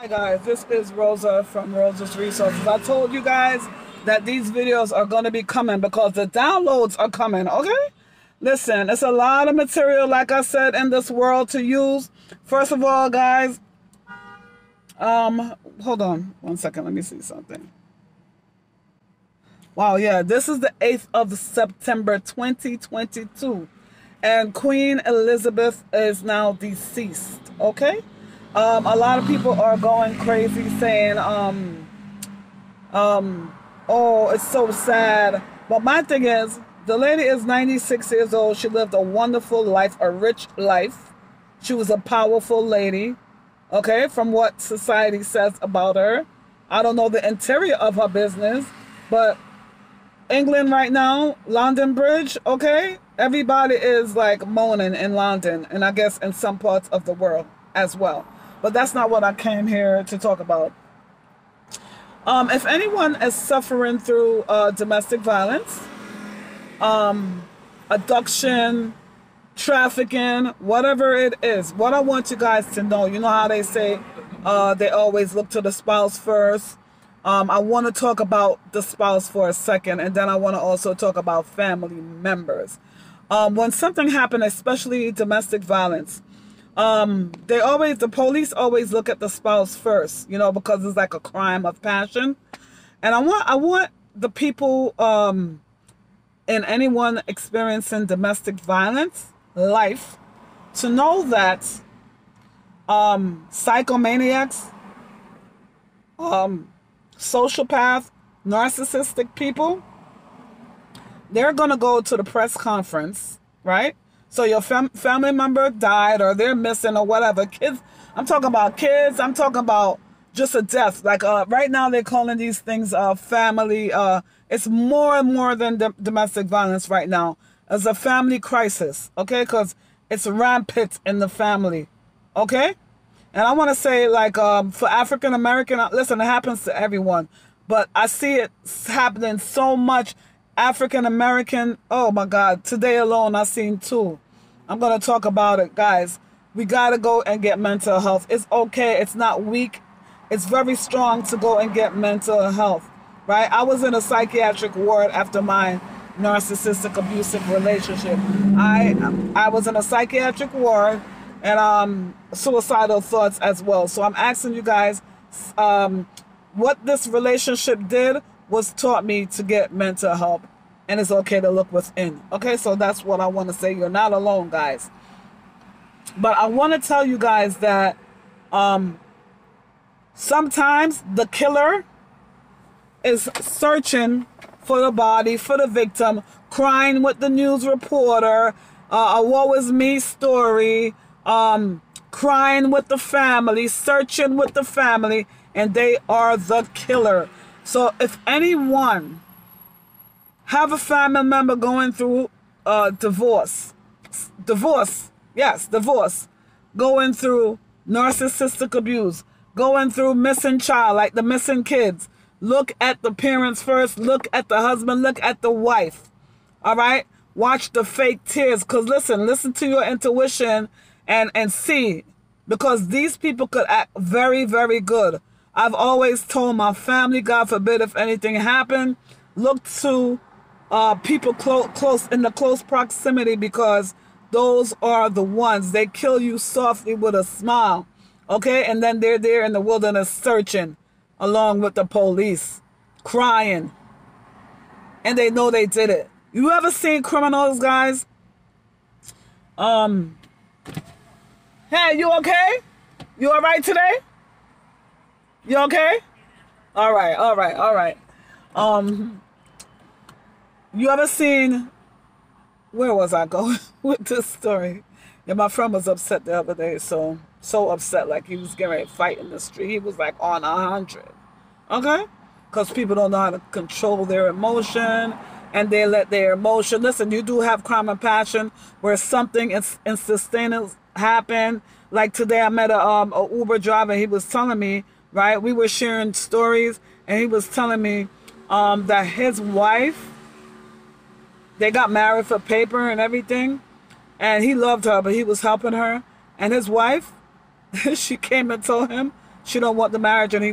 Hi guys, this is Rosa from Rosa's Resources. I told you guys that these videos are going to be coming because the downloads are coming, okay? Listen, it's a lot of material, like I said, in this world to use. First of all, guys, hold on one second. Let me see something. Wow, yeah, this is the 8th of September, 2022. And Queen Elizabeth is now deceased, okay? A lot of people are going crazy saying, oh, it's so sad. But my thing is, the lady is 96 years old. She lived a wonderful life, a rich life. She was a powerful lady, okay, from what society says about her. I don't know the interior of her business, but England right now, London Bridge, okay? Everybody is like moaning in London, and I guess in some parts of the world as well. But that's not what I came here to talk about. If anyone is suffering through domestic violence, abduction, trafficking, whatever it is, what I want you guys to know, you know how they say they always look to the spouse first. I want to talk about the spouse for a second, and then I want to also talk about family members. When something happens, especially domestic violence, the police always look at the spouse first, you know, because it's like a crime of passion. And I want the people, and anyone experiencing domestic violence, life, to know that, psychomaniacs, sociopath, narcissistic people, they're going to go to the press conference, right? So your family member died or they're missing or whatever. Kids, I'm talking about kids. I'm talking about just a death. Like right now they're calling these things family. It's more and more than domestic violence right now. It's a family crisis, okay? Because it's rampant in the family, okay? And I want to say, like, for African American, listen, it happens to everyone, but I see it happening so much. African American, oh my God, today alone I've seen 2. I'm going to talk about it, guys. We got to go and get mental health. It's okay. It's not weak. It's very strong to go and get mental health, right? I was in a psychiatric ward after my narcissistic abusive relationship. I was in a psychiatric ward and suicidal thoughts as well. So I'm asking you guys, what this relationship did was taught me to get mental help, and it's okay to look within. Okay, so that's what I want to say. You're not alone, guys. But I want to tell you guys that sometimes the killer is searching for the body, for the victim, crying with the news reporter, a woe is me story, crying with the family, searching with the family, and they are the killer. So if anyone have a family member going through divorce, going through narcissistic abuse, going through missing child, like the missing kids, look at the parents first, look at the husband, look at the wife, all right? Watch the fake tears, because listen to your intuition and see, because these people could act very, very good. I've always told my family, God forbid if anything happened, look to people close in the close proximity, because those are the ones. They kill you softly with a smile, okay? And then they're there in the wilderness searching along with the police, crying, and they know they did it. You ever seen criminals, guys? Hey, you okay? You all right today? You okay? All right. You ever seen, where was I going with this story? Yeah, my friend was upset the other day, so upset, like he was getting ready to fight in the street. He was like on 100, okay? Because people don't know how to control their emotion, and they let their emotion, listen, you do have crime and passion where something instantaneous happen. Like today I met a Uber driver. He was telling me, right, we were sharing stories, and he was telling me that his wife, they got married for paper and everything, and he loved her, but he was helping her. And his wife, she came and told him she don't want the marriage, and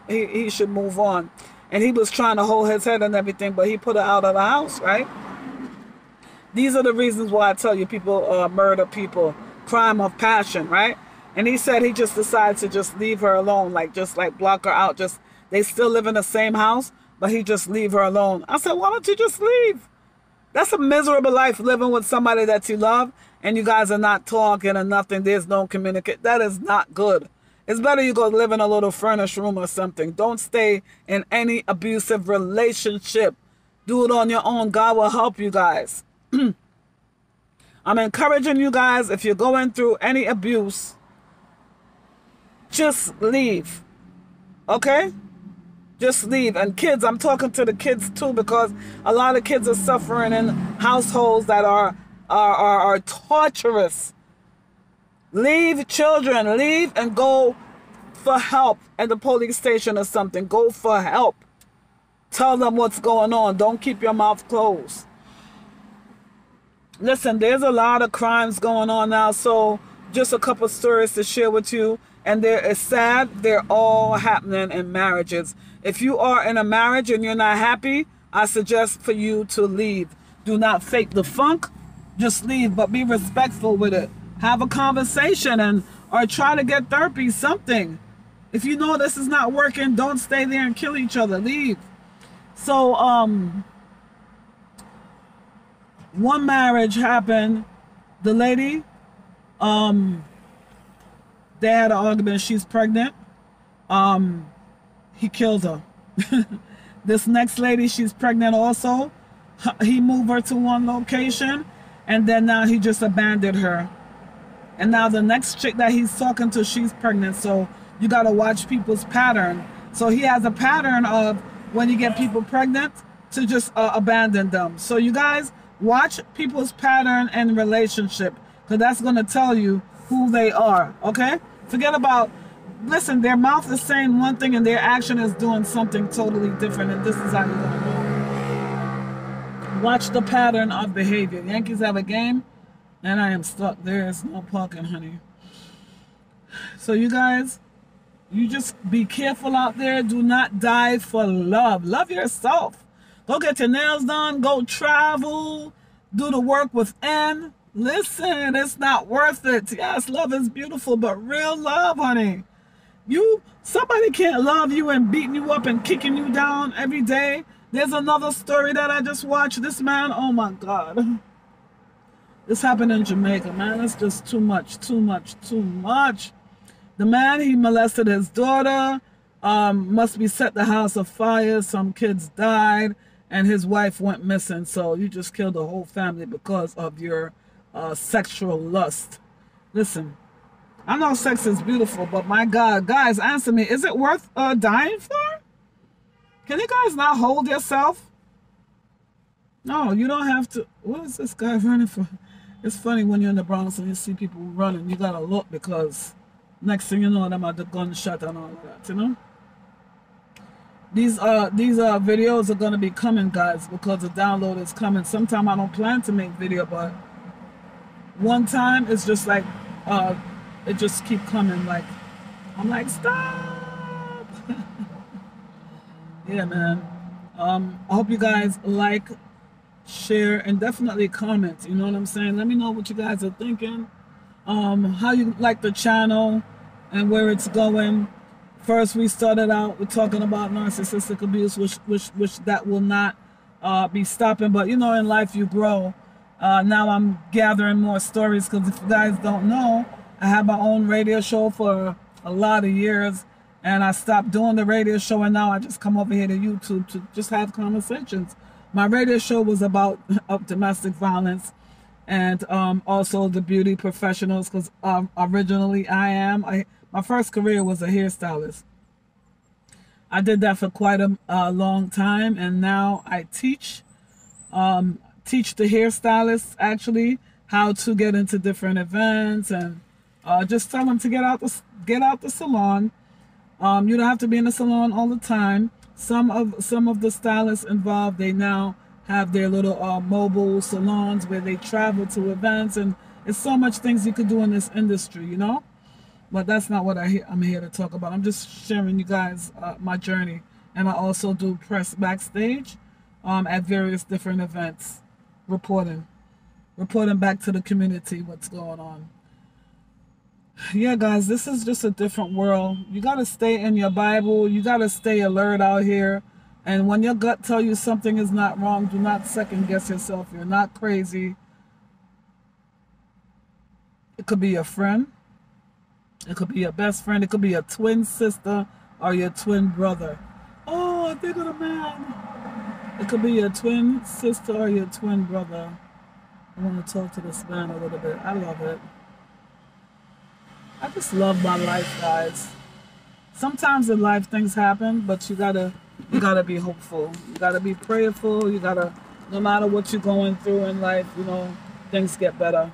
he should move on. And he was trying to hold his head and everything, but he put her out of the house, right? These are the reasons why I tell you people murder people, crime of passion, right? And he said he just decided to just leave her alone, like just like block her out. Just they still live in the same house, but he just leave her alone. I said, why don't you just leave? That's a miserable life, living with somebody that you love and you guys are not talking or nothing. There's no communicate. That is not good. It's better you go live in a little furnished room or something. Don't stay in any abusive relationship. Do it on your own. God will help you guys. I'm encouraging you guys, if you're going through any abuse, just leave. Okay? Just leave. And kids, I'm talking to the kids too, because a lot of kids are suffering in households that are torturous. Leave, children. Leave and go for help at the police station or something. Go for help. Tell them what's going on. Don't keep your mouth closed. Listen, there's a lot of crimes going on now, so just a couple stories to share with you. And it's sad, they're all happening in marriages. If you are in a marriage and you're not happy, I suggest for you to leave. Do not fake the funk. Just leave, but be respectful with it. Have a conversation or try to get therapy, something. If you know this is not working, don't stay there and kill each other. Leave. So, one marriage happened. The lady, they had an argument. She's pregnant. He killed her. This next lady, she's pregnant also. He moved her to one location, and then now he just abandoned her. And now the next chick that he's talking to, she's pregnant. So you got to watch people's pattern. So he has a pattern of when you get people pregnant to just abandon them. So you guys watch people's pattern and relationship, because that's going to tell you who they are. Okay? Forget about, listen, their mouth is saying one thing and their action is doing something totally different, and this is how you're going to know. Watch the pattern of behavior. Yankees have a game, and I am stuck. There is no parking, honey. So you guys, you just be careful out there. Do not die for love. Love yourself. Go get your nails done. Go travel. Do the work within. Listen, it's not worth it. Yes, love is beautiful, but real love, honey. Somebody can't love you and beating you up and kicking you down every day. There's another story that I just watched. This man, oh my God. This happened in Jamaica, man. It's just too much, too much, too much. The man, he molested his daughter. Must be set the house afire. Some kids died, and his wife went missing. So you just killed the whole family because of your sexual lust. Listen, I know sex is beautiful, but my God, guys, answer me. Is it worth dying for? Can you guys not hold yourself? No, you don't have to. What is this guy running for? It's funny when you're in the Bronx and you see people running. You gotta look, because next thing you know, them are the gunshot and all that, you know? These videos are gonna be coming, guys, because the download is coming. Sometime I don't plan to make video, but one time it's just like it just keep coming. Like I'm like, stop. Yeah, man. I hope you guys like, share, and definitely comment. You know what I'm saying? Let me know what you guys are thinking. How you like the channel and where it's going. First, we started out with talking about narcissistic abuse, which that will not be stopping. But you know, in life you grow. Now I'm gathering more stories, because if you guys don't know, I have my own radio show for a lot of years, and I stopped doing the radio show, and now I just come over here to YouTube to just have conversations. My radio show was about domestic violence, and also the beauty professionals, because originally my first career was a hairstylist. I did that for quite a long time, and now I teach the hairstylists actually how to get into different events, and just tell them to get out the salon. You don't have to be in the salon all the time. Some of the stylists involved, they now have their little mobile salons where they travel to events, and there's so much things you could do in this industry, you know. But that's not what I'm here to talk about. I'm just sharing you guys my journey. And I also do press backstage at various different events, reporting back to the community what's going on. Yeah, guys, this is just a different world. You got to stay in your Bible. You got to stay alert out here. And when your gut tell you something is not wrong, do not second guess yourself. You're not crazy. It could be your friend. It could be your best friend. It could be your twin sister or your twin brother. Oh, I think of the man. It could be your twin sister or your twin brother. I want to talk to this man a little bit. I love it. I just love my life, guys. Sometimes in life things happen, but you gotta be hopeful. You gotta be prayerful. You gotta, no matter what you're going through in life, you know, things get better.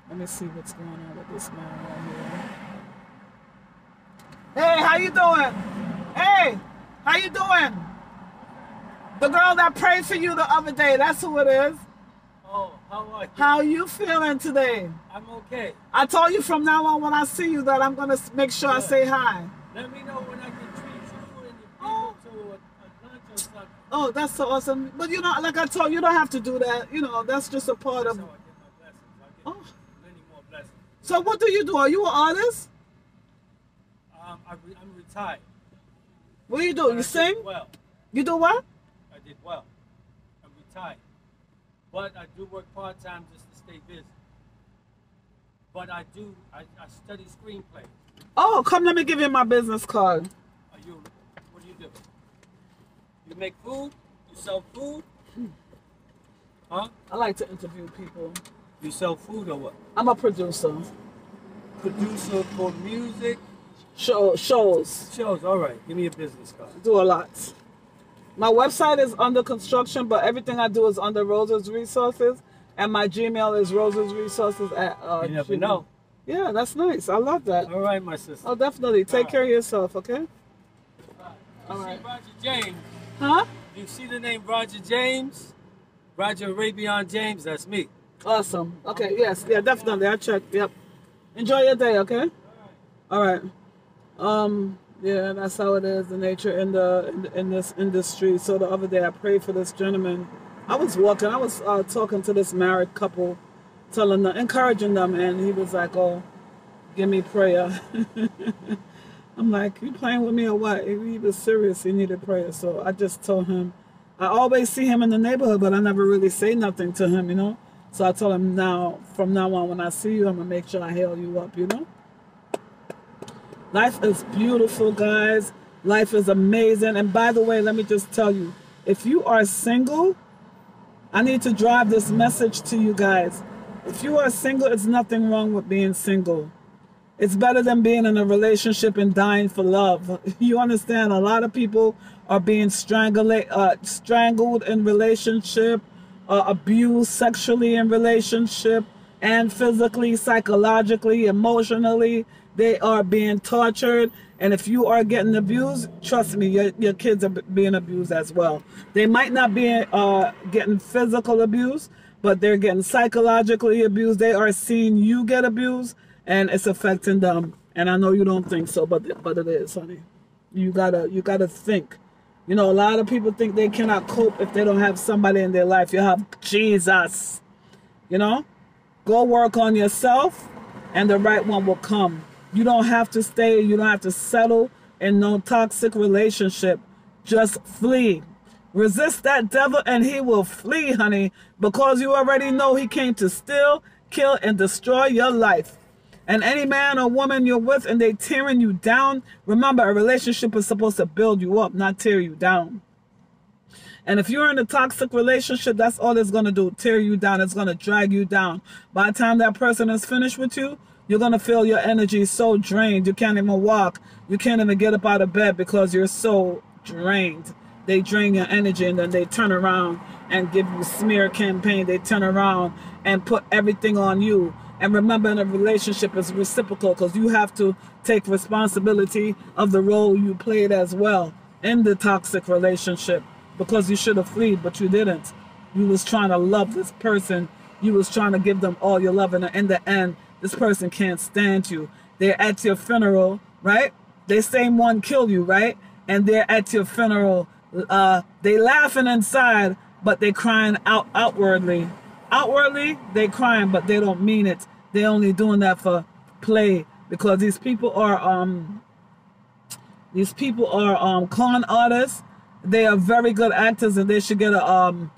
Let me see what's going on with this man right here. Hey, how you doing? Hey, how you doing? The girl that prayed for you the other day, that's who it is. Oh, how are you? How you feeling today? I'm okay. I told you from now on when I see you that I'm going to make sure I say hi. Let me know when I can treat you and your people to a lunch or something. Oh, that's so awesome. But you know, like I told you, you don't have to do that. You know, that's just a part of... That's how I get my blessings. I get many more blessings. So what do you do? Are you an artist? I'm retired. What do you do? You sing? Well. You do what? I did well. I'm retired. But I do work part-time just to stay busy. But I study screenplays. Oh, come let me give you my business card. What do you do? You make food? You sell food? Huh? I like to interview people. You sell food or what? I'm a producer. Producer for music? Shows. Shows, all right. Give me your business card. Do a lot. My website is under construction, but everything I do is under Roses Resources. And my Gmail is rosesresources at You never Gmail. know. Yeah, that's nice. I love that. All right, my sister. Oh, definitely. Take care of yourself, okay? All right. See Roger James? Huh? You see the name Roger James? Roger Arabian James, that's me. Awesome. Okay, yes. Yeah, definitely. I'll check. Yep. Enjoy your day, okay? All right. Yeah, that's how it is, the nature in this industry. So the other day I prayed for this gentleman. I was talking to this married couple, telling them, encouraging them, and he was like, oh, give me prayer. I'm like, you playing with me or what? He was serious, he needed prayer. So I just told him, I always see him in the neighborhood, but I never really say nothing to him, you know? So I told him, from now on, when I see you, I'm going to make sure I hail you up, you know? Life is beautiful, guys. Life is amazing. And by the way, let me just tell you, if you are single, I need to drive this message to you guys. If you are single, it's nothing wrong with being single. It's better than being in a relationship and dying for love. You understand? A lot of people are being strangled in relationship, abused sexually in relationship, and physically, psychologically, emotionally. They are being tortured. And if you are getting abused, trust me, your kids are being abused as well. They might not be getting physical abuse, but they're getting psychologically abused. They are seeing you get abused, and it's affecting them. And I know you don't think so, but it is, honey. You gotta think. You know, a lot of people think they cannot cope if they don't have somebody in their life. You have Jesus. You know? Go work on yourself, and the right one will come. You don't have to stay. You don't have to settle in no toxic relationship. Just flee. Resist that devil, and he will flee, honey, because you already know he came to steal, kill, and destroy your life. And any man or woman you're with and they tearing you down, remember, a relationship is supposed to build you up, not tear you down. And if you're in a toxic relationship, that's all it's going to do, tear you down. It's going to drag you down. By the time that person is finished with you, you're going to feel your energy so drained. You can't even walk. You can't even get up out of bed because you're so drained. They drain your energy, and then they turn around and give you a smear campaign. They turn around and put everything on you. And remember, in a relationship, it's reciprocal because you have to take responsibility of the role you played as well in the toxic relationship, because you should have fled, but you didn't. You was trying to love this person. You was trying to give them all your love, and in the end, this person can't stand you. they're at your funeral, right? They same one kill you, right? And they're at your funeral. They laughing inside, but they crying outwardly. Outwardly, they crying, but they don't mean it. They only doing that for play, because these people are con artists. They are very good actors, and they should get a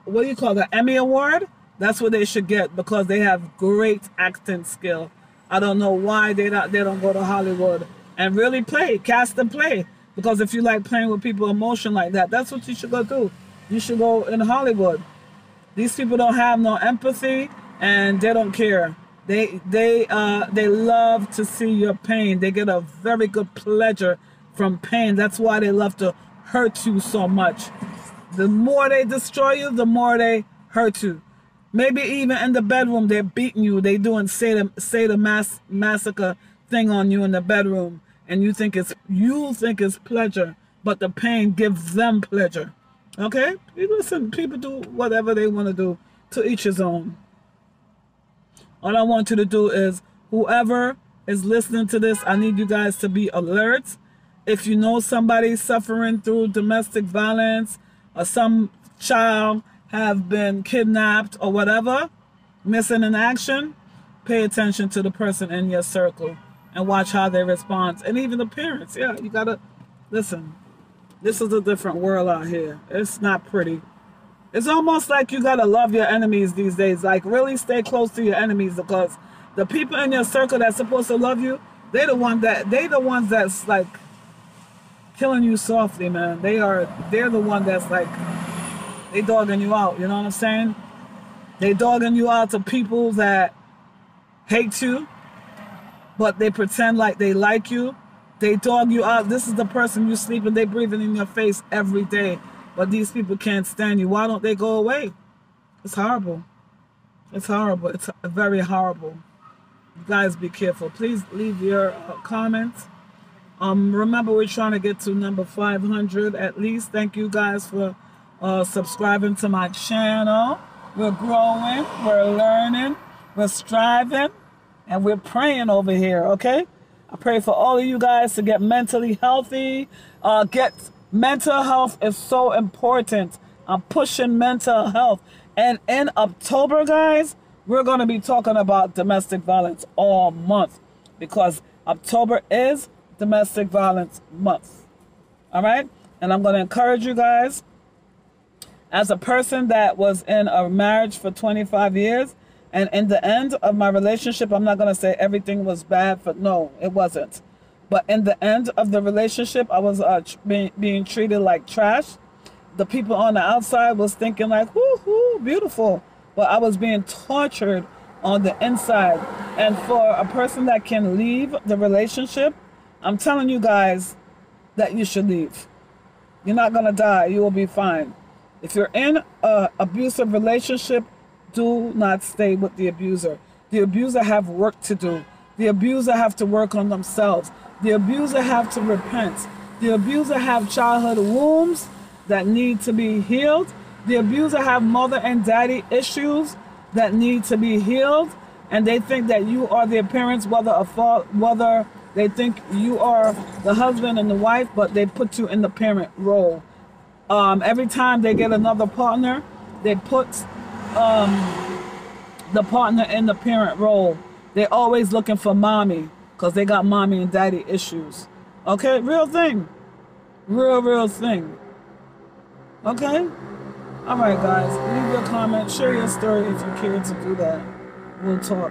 what do you call that, Emmy Award? That's what they should get, because they have great acting skill. I don't know why they don't go to Hollywood and really play, cast and play. Because if you like playing with people emotion like that, that's what you should go do. You should go in Hollywood. These people don't have no empathy, and they don't care. They love to see your pain. They get a very good pleasure from pain. That's why they love to hurt you so much. The more they destroy you, the more they hurt you. Maybe even in the bedroom, they're beating you. They doing massacre thing on you in the bedroom, and you think it's pleasure, but the pain gives them pleasure. Okay? You listen, people do whatever they want to do, to each his own. All I want you to do is, whoever is listening to this, I need you guys to be alert. If you know somebody suffering through domestic violence, or some child have been kidnapped or whatever, missing in action, pay attention to the person in your circle and watch how they respond. And even the parents, yeah, you gotta listen. This is a different world out here. It's not pretty. It's almost like you gotta love your enemies these days. Like, really stay close to your enemies, because the people in your circle that's supposed to love you, they the ones that's like killing you softly, man. They're the one that's like, they dogging you out, you know what I'm saying? They dogging you out to people that hate you, but they pretend like they like you. They dog you out. This is the person you sleep and they breathing in your face every day. But these people can't stand you. Why don't they go away? It's horrible. It's horrible. It's very horrible. You guys be careful. Please leave your comments. Remember, we're trying to get to number 500 at least. Thank you guys for subscribing to my channel. We're growing, we're learning, we're striving, and we're praying over here, okay? I pray for all of you guys to get mentally healthy. Mental health is so important. I'm pushing mental health. And in October, guys, we're going to be talking about domestic violence all month, because October is Domestic Violence Month. All right? And I'm going to encourage you guys, as a person that was in a marriage for 25 years, and in the end of my relationship, I'm not going to say everything was bad, no, it wasn't. But in the end of the relationship, I was being treated like trash. The people on the outside was thinking like, whoo, beautiful. But I was being tortured on the inside. And for a person that can leave the relationship, I'm telling you guys that you should leave. You're not going to die. You will be fine. If you're in an abusive relationship, do not stay with the abuser. The abuser have work to do. The abuser have to work on themselves. The abuser have to repent. The abuser have childhood wounds that need to be healed. The abuser have mother and daddy issues that need to be healed. And they think that you are their parents, whether they think you are the husband and the wife, but they put you in the parent role. Every time they get another partner, they put the partner in the parent role. They're always looking for mommy, because they got mommy and daddy issues. Okay? Real thing. Real thing. Okay? Alright, guys. Leave your comment. Share your story if you care to do that. We'll talk.